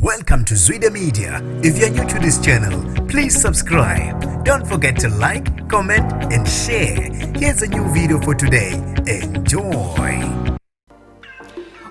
Welcome to Zwida Media. If you're new to this channel, please subscribe. Don't forget to like, comment, and share. Here's a new video for today. Enjoy.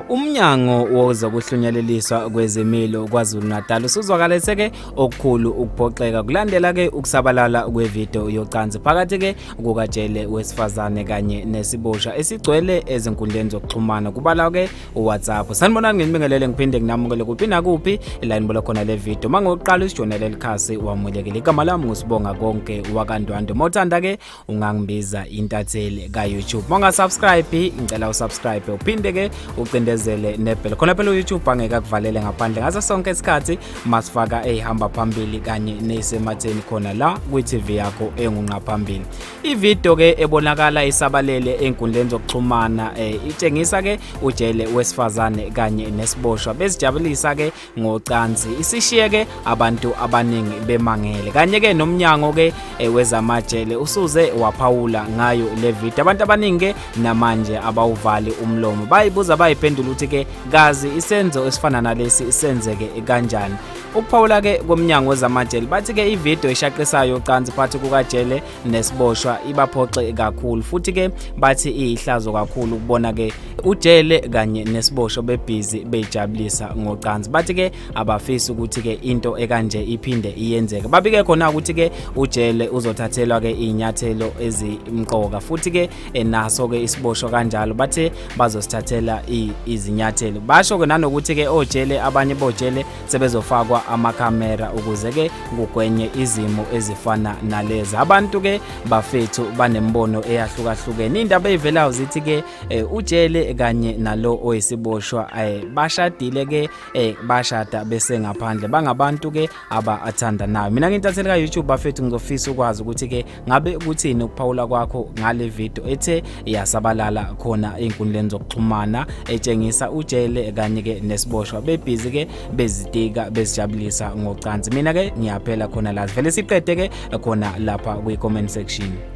Umnyango wozokuhlunyeleliswa kwezemilo kwaZulu Natal usuzwakalise ke okukhulu ukuphoxeka kulandela ke ukusabalala kwevideo yocansi phakathi ke kukaJele wesifazane kanye nesiboshwa esigcwele ezinkundleni zokuxhumana kubala ke uWhatsApp. Sanibonani ngenibingelele ngiphinde nginamukele kuphi nakuphi la nibola khona le video. Mangokuqala isijonele likhasi wamulekile igama lami ngusibonga konke wakandwando. Mothanda ke ungangibiza intatheli ka YouTube. Monga subscribe ngicela usubscribe uphinde ke ucinde nebhele khona phela uYouTube angeke akuvalele ngaphandle ngaso sonke isikhathi masifaka ehamba phambili kanye nesematheni khona la kwi-TV yakho engunqa phambili. Ivideo ke ebonakala isabalele enkundleni zokuxhumana itshengisa ke uJele wesifazane kanye nesiboshwa bezijabulisa ke ngocansi isishiye ke abantu abaningi bemangele kanye ke nomnyango ke wezamajele usuze waphawula ngayo le video. Abantu abaningi ke namanje abawuvali umlomo bayibuza bayiphendula uthi ke gazi isenzo esifana nalesi isenzeke kanjani. Ukuphawula ke komnyango wezamajele bathi ke ivideo eshaqisayo ucansi phakathi kukaJele nesiboshwa ibaphoxe kakhulu futhi ke bathi ihlazo kakhulu ukubona ke uJele kanye nesiboshwa bebhizi bejabulisa ngocansi. Bathi ke abafisi ukuthi ke into ekanje iphinde iyenzeke. Babike khona ukuthi ke uJele uzothathelwa ke inyathelo ezimqoka futhi ke naso ke isiboshwa kanjalo bathi bazosithathela izinyathelo. Basho ke nanokuthi ke oJele abanye boJele sebezofakwa amakamera ukuze ke kugwenye izimo ezifana nalezi. Abantu ke bafethu banembono eyahlukahlukene. Indaba evelayo zithi ke uJele kanye nalo oyisiboshwa bashadile ke bashada bese ngaphandle bangabantu ke abathandanayo. Mina ngintatheli ka YouTube bafethu ngizofisa ukwazi ukuthi ke ngabe kuthini ukuphawula kwakho ngale video ethe yasabalala khona einkundleni zokuxhumana etshengisa uJele kanye ke nesiboshwa bebhizi ke bezitika bezijabulisa ngocansi. Mina ke ngiyaphela khona la vele siqede ke khona lapha kwi comment section.